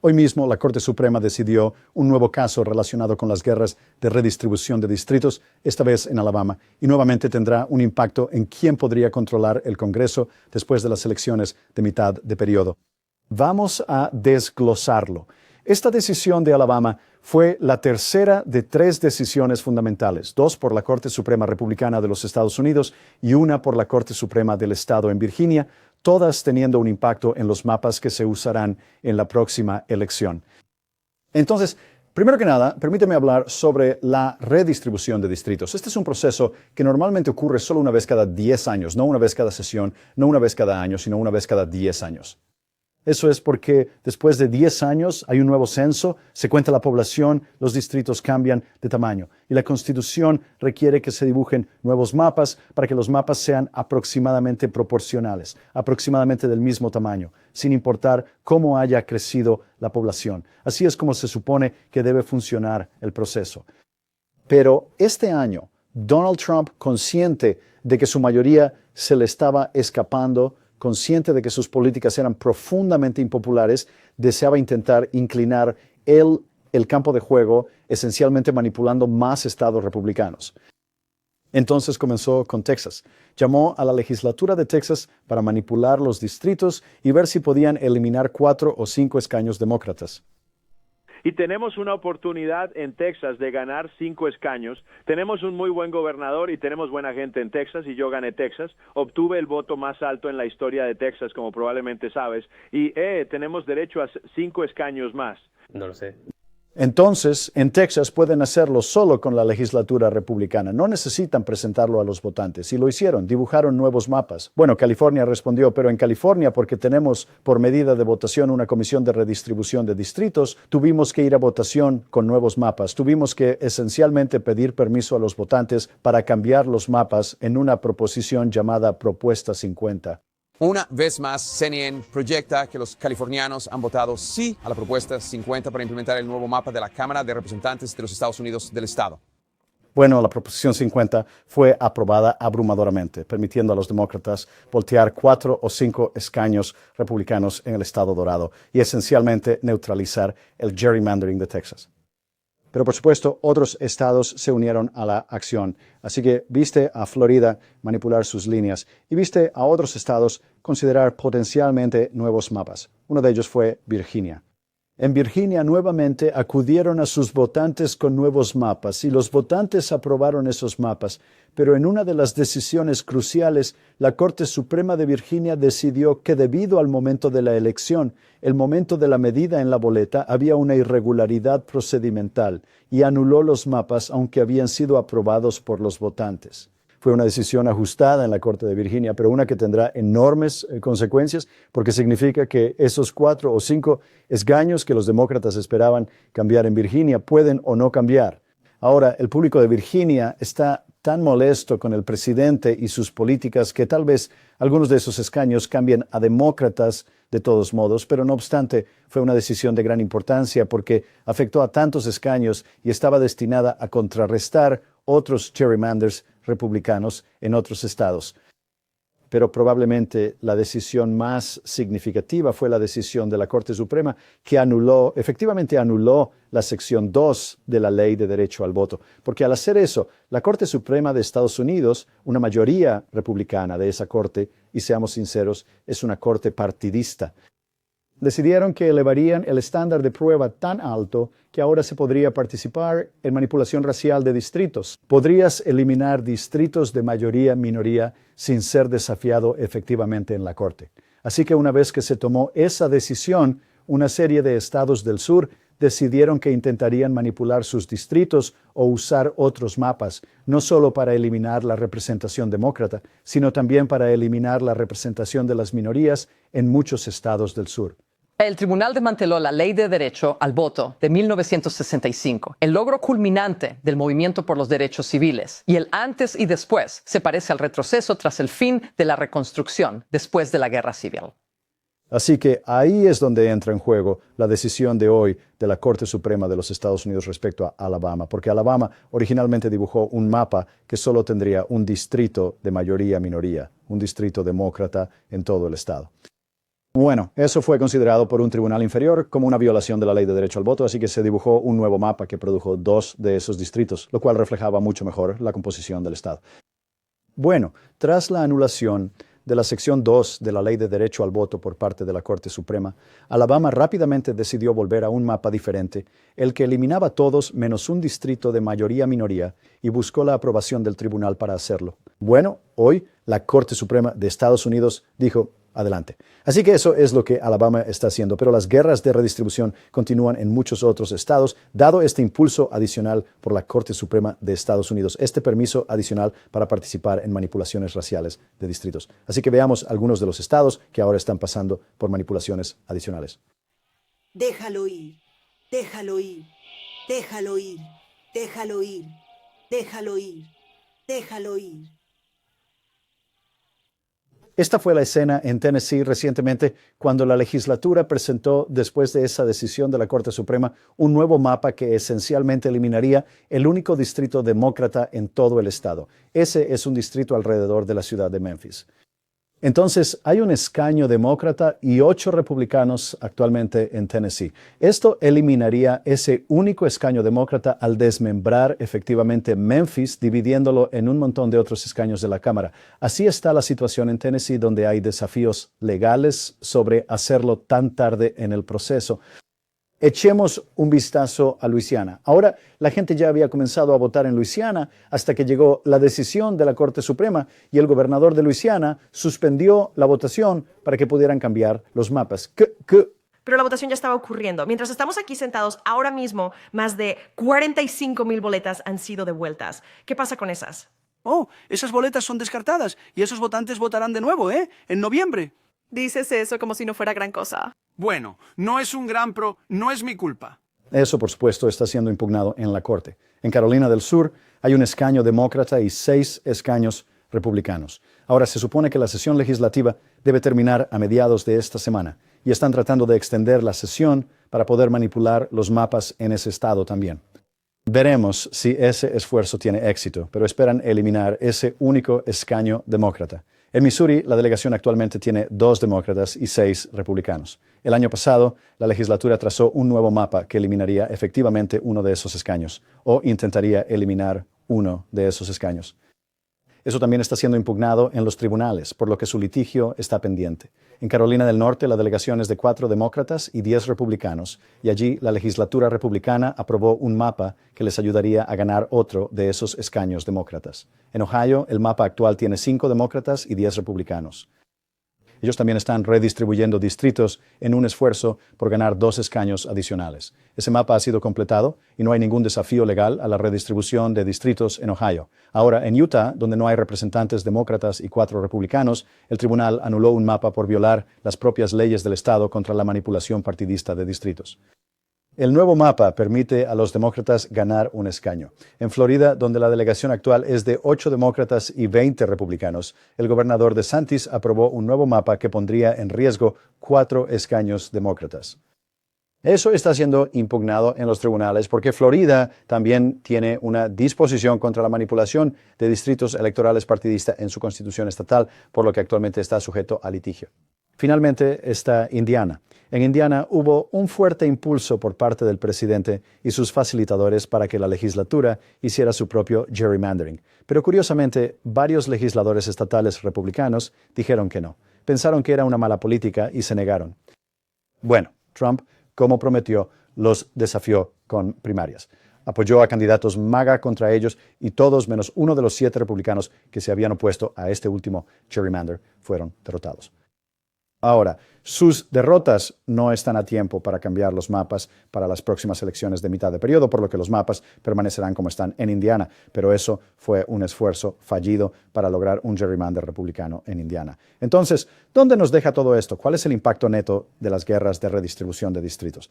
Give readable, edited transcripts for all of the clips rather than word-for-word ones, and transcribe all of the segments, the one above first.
Hoy mismo la Corte Suprema decidió un nuevo caso relacionado con las guerras de redistribución de distritos, esta vez en Alabama, y nuevamente tendrá un impacto en quién podría controlar el Congreso después de las elecciones de mitad de periodo. Vamos a desglosarlo. Esta decisión de Alabama fue la tercera de 3 decisiones fundamentales, 2 por la Corte Suprema Republicana de los Estados Unidos y una por la Corte Suprema del Estado en Virginia, todas teniendo un impacto en los mapas que se usarán en la próxima elección. Entonces, primero que nada, permíteme hablar sobre la redistribución de distritos. Este es un proceso que normalmente ocurre solo una vez cada 10 años, no una vez cada sesión, no una vez cada año, sino una vez cada 10 años. Eso es porque después de 10 años hay un nuevo censo, se cuenta la población, los distritos cambian de tamaño y la Constitución requiere que se dibujen nuevos mapas para que los mapas sean aproximadamente proporcionales, aproximadamente del mismo tamaño, sin importar cómo haya crecido la población. Así es como se supone que debe funcionar el proceso. Pero este año, Donald Trump, consciente de que su mayoría se le estaba escapando, consciente de que sus políticas eran profundamente impopulares, deseaba intentar inclinar el campo de juego, esencialmente manipulando más estados republicanos. Entonces comenzó con Texas. Llamó a la legislatura de Texas para manipular los distritos y ver si podían eliminar 4 o 5 escaños demócratas. Y tenemos una oportunidad en Texas de ganar 5 escaños. Tenemos un muy buen gobernador y tenemos buena gente en Texas y yo gané Texas. Obtuve el voto más alto en la historia de Texas, como probablemente sabes. Y tenemos derecho a 5 escaños más. No lo sé. Entonces, en Texas pueden hacerlo solo con la legislatura republicana. No necesitan presentarlo a los votantes. Y lo hicieron, dibujaron nuevos mapas. Bueno, California respondió, pero en California, porque tenemos por medida de votación una comisión de redistribución de distritos, tuvimos que ir a votación con nuevos mapas. Tuvimos que esencialmente pedir permiso a los votantes para cambiar los mapas en una proposición llamada Propuesta 50. Una vez más, CNN proyecta que los californianos han votado sí a la propuesta 50 para implementar el nuevo mapa de la Cámara de Representantes de los Estados Unidos del Estado. Bueno, la proposición 50 fue aprobada abrumadoramente, permitiendo a los demócratas voltear 4 o 5 escaños republicanos en el Estado Dorado y esencialmente neutralizar el gerrymandering de Texas. Pero por supuesto, otros estados se unieron a la acción. Así que viste a Florida manipular sus líneas y viste a otros estados considerar potencialmente nuevos mapas. Uno de ellos fue Virginia. En Virginia nuevamente acudieron a sus votantes con nuevos mapas y los votantes aprobaron esos mapas. Pero en una de las decisiones cruciales, la Corte Suprema de Virginia decidió que debido al momento de la elección, el momento de la medida en la boleta, había una irregularidad procedimental y anuló los mapas aunque habían sido aprobados por los votantes. Fue una decisión ajustada en la Corte de Virginia, pero una que tendrá enormes consecuencias porque significa que esos 4 o 5 escaños que los demócratas esperaban cambiar en Virginia pueden o no cambiar. Ahora, el público de Virginia está tan molesto con el presidente y sus políticas que tal vez algunos de esos escaños cambien a demócratas de todos modos, pero no obstante fue una decisión de gran importancia porque afectó a tantos escaños y estaba destinada a contrarrestar otros gerrymanders republicanos en otros estados. Pero probablemente la decisión más significativa fue la decisión de la Corte Suprema que efectivamente anuló la sección 2 de la Ley de Derecho al Voto. Porque al hacer eso, la Corte Suprema de Estados Unidos, una mayoría republicana de esa Corte, y seamos sinceros, es una Corte partidista. Decidieron que elevarían el estándar de prueba tan alto que ahora se podría participar en manipulación racial de distritos. Podrías eliminar distritos de mayoría-minoría sin ser desafiado efectivamente en la Corte. Así que una vez que se tomó esa decisión, una serie de estados del sur decidieron que intentarían manipular sus distritos o usar otros mapas, no solo para eliminar la representación demócrata, sino también para eliminar la representación de las minorías en muchos estados del sur. El tribunal desmanteló la Ley de Derecho al Voto de 1965, el logro culminante del movimiento por los derechos civiles. Y el antes y después se parece al retroceso tras el fin de la reconstrucción después de la Guerra Civil. Así que ahí es donde entra en juego la decisión de hoy de la Corte Suprema de los Estados Unidos respecto a Alabama, porque Alabama originalmente dibujó un mapa que solo tendría un distrito de mayoría-minoría, un distrito demócrata en todo el estado. Bueno, eso fue considerado por un tribunal inferior como una violación de la ley de derecho al voto, así que se dibujó un nuevo mapa que produjo 2 de esos distritos, lo cual reflejaba mucho mejor la composición del Estado. Bueno, tras la anulación de la sección 2 de la ley de derecho al voto por parte de la Corte Suprema, Alabama rápidamente decidió volver a un mapa diferente, el que eliminaba todos menos un distrito de mayoría-minoría, y buscó la aprobación del tribunal para hacerlo. Bueno, hoy la Corte Suprema de Estados Unidos dijo: adelante. Así que eso es lo que Alabama está haciendo, pero las guerras de redistribución continúan en muchos otros estados, dado este impulso adicional por la Corte Suprema de Estados Unidos, este permiso adicional para participar en manipulaciones raciales de distritos. Así que veamos algunos de los estados que ahora están pasando por manipulaciones adicionales. Déjalo ir, déjalo ir, déjalo ir, déjalo ir, déjalo ir, déjalo ir. Esta fue la escena en Tennessee recientemente cuando la legislatura presentó, después de esa decisión de la Corte Suprema, un nuevo mapa que esencialmente eliminaría el único distrito demócrata en todo el estado. Ese es un distrito alrededor de la ciudad de Memphis. Entonces, hay un escaño demócrata y 8 republicanos actualmente en Tennessee. Esto eliminaría ese único escaño demócrata al desmembrar efectivamente Memphis, dividiéndolo en un montón de otros escaños de la Cámara. Así está la situación en Tennessee, donde hay desafíos legales sobre hacerlo tan tarde en el proceso. Echemos un vistazo a Luisiana. Ahora, la gente ya había comenzado a votar en Luisiana hasta que llegó la decisión de la Corte Suprema y el gobernador de Luisiana suspendió la votación para que pudieran cambiar los mapas. Pero la votación ya estaba ocurriendo. Mientras estamos aquí sentados, ahora mismo, más de 45,000 boletas han sido devueltas. ¿Qué pasa con esas? Oh, esas boletas son descartadas y esos votantes votarán de nuevo, en noviembre. Dices eso como si no fuera gran cosa. Bueno, no es un gran no es mi culpa. Eso, por supuesto, está siendo impugnado en la Corte. En Carolina del Sur hay un escaño demócrata y 6 escaños republicanos. Ahora, se supone que la sesión legislativa debe terminar a mediados de esta semana y están tratando de extender la sesión para poder manipular los mapas en ese estado también. Veremos si ese esfuerzo tiene éxito, pero esperan eliminar ese único escaño demócrata. En Missouri, la delegación actualmente tiene 2 demócratas y 6 republicanos. El año pasado, la legislatura trazó un nuevo mapa que eliminaría efectivamente uno de esos escaños, o intentaría eliminar uno de esos escaños. Eso también está siendo impugnado en los tribunales, por lo que su litigio está pendiente. En Carolina del Norte, la delegación es de 4 demócratas y 10 republicanos, y allí la legislatura republicana aprobó un mapa que les ayudaría a ganar otro de esos escaños demócratas. En Ohio, el mapa actual tiene 5 demócratas y 10 republicanos. Ellos también están redistribuyendo distritos en un esfuerzo por ganar 2 escaños adicionales. Ese mapa ha sido completado y no hay ningún desafío legal a la redistribución de distritos en Ohio. Ahora, en Utah, donde no hay representantes demócratas y 4 republicanos, el tribunal anuló un mapa por violar las propias leyes del estado contra la manipulación partidista de distritos. El nuevo mapa permite a los demócratas ganar un escaño. En Florida, donde la delegación actual es de 8 demócratas y 20 republicanos, el gobernador DeSantis aprobó un nuevo mapa que pondría en riesgo 4 escaños demócratas. Eso está siendo impugnado en los tribunales porque Florida también tiene una disposición contra la manipulación de distritos electorales partidistas en su constitución estatal, por lo que actualmente está sujeto a litigio. Finalmente está Indiana. En Indiana hubo un fuerte impulso por parte del presidente y sus facilitadores para que la legislatura hiciera su propio gerrymandering. Pero curiosamente, varios legisladores estatales republicanos dijeron que no. Pensaron que era una mala política y se negaron. Bueno, Trump, como prometió, los desafió con primarias. Apoyó a candidatos MAGA contra ellos y todos menos uno de los 7 republicanos que se habían opuesto a este último gerrymander fueron derrotados. Ahora, sus derrotas no están a tiempo para cambiar los mapas para las próximas elecciones de mitad de periodo, por lo que los mapas permanecerán como están en Indiana, pero eso fue un esfuerzo fallido para lograr un gerrymander republicano en Indiana. Entonces, ¿dónde nos deja todo esto? ¿Cuál es el impacto neto de las guerras de redistribución de distritos?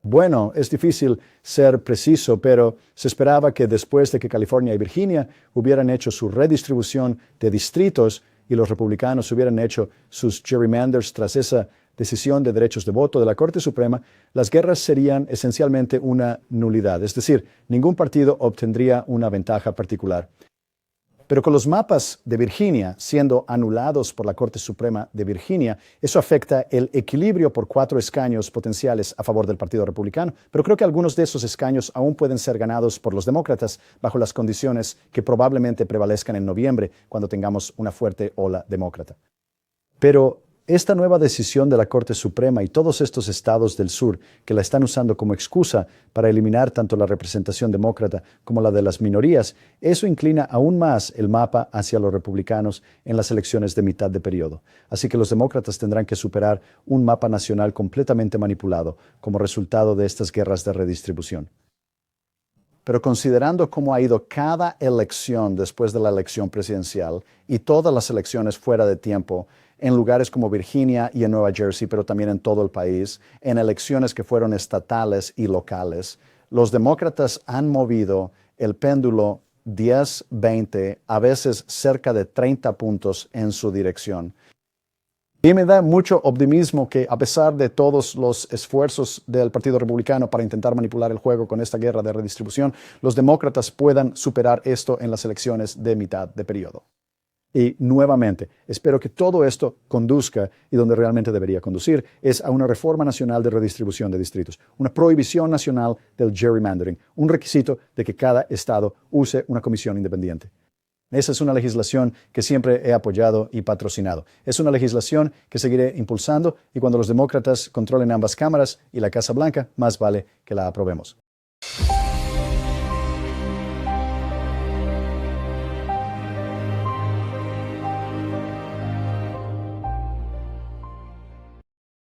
Bueno, es difícil ser preciso, pero se esperaba que después de que California y Virginia hubieran hecho su redistribución de distritos, y los republicanos hubieran hecho sus gerrymanders tras esa decisión de derechos de voto de la Corte Suprema, las guerras serían esencialmente una nulidad, es decir, ningún partido obtendría una ventaja particular. Pero con los mapas de Virginia siendo anulados por la Corte Suprema de Virginia, eso afecta el equilibrio por 4 escaños potenciales a favor del Partido Republicano. Pero creo que algunos de esos escaños aún pueden ser ganados por los demócratas bajo las condiciones que probablemente prevalezcan en noviembre, cuando tengamos una fuerte ola demócrata. Pero esta nueva decisión de la Corte Suprema y todos estos estados del sur que la están usando como excusa para eliminar tanto la representación demócrata como la de las minorías, eso inclina aún más el mapa hacia los republicanos en las elecciones de mitad de periodo. Así que los demócratas tendrán que superar un mapa nacional completamente manipulado como resultado de estas guerras de redistribución. Pero considerando cómo ha ido cada elección después de la elección presidencial y todas las elecciones fuera de tiempo, en lugares como Virginia y en Nueva Jersey, pero también en todo el país, en elecciones que fueron estatales y locales, los demócratas han movido el péndulo 10, 20, a veces cerca de 30 puntos en su dirección. Y me da mucho optimismo que, a pesar de todos los esfuerzos del Partido Republicano para intentar manipular el juego con esta guerra de redistribución, los demócratas puedan superar esto en las elecciones de mitad de periodo. Y nuevamente, espero que todo esto conduzca, y donde realmente debería conducir, es a una reforma nacional de redistribución de distritos, una prohibición nacional del gerrymandering, un requisito de que cada estado use una comisión independiente. Esa es una legislación que siempre he apoyado y patrocinado. Es una legislación que seguiré impulsando, y cuando los demócratas controlen ambas cámaras y la Casa Blanca, más vale que la aprobemos.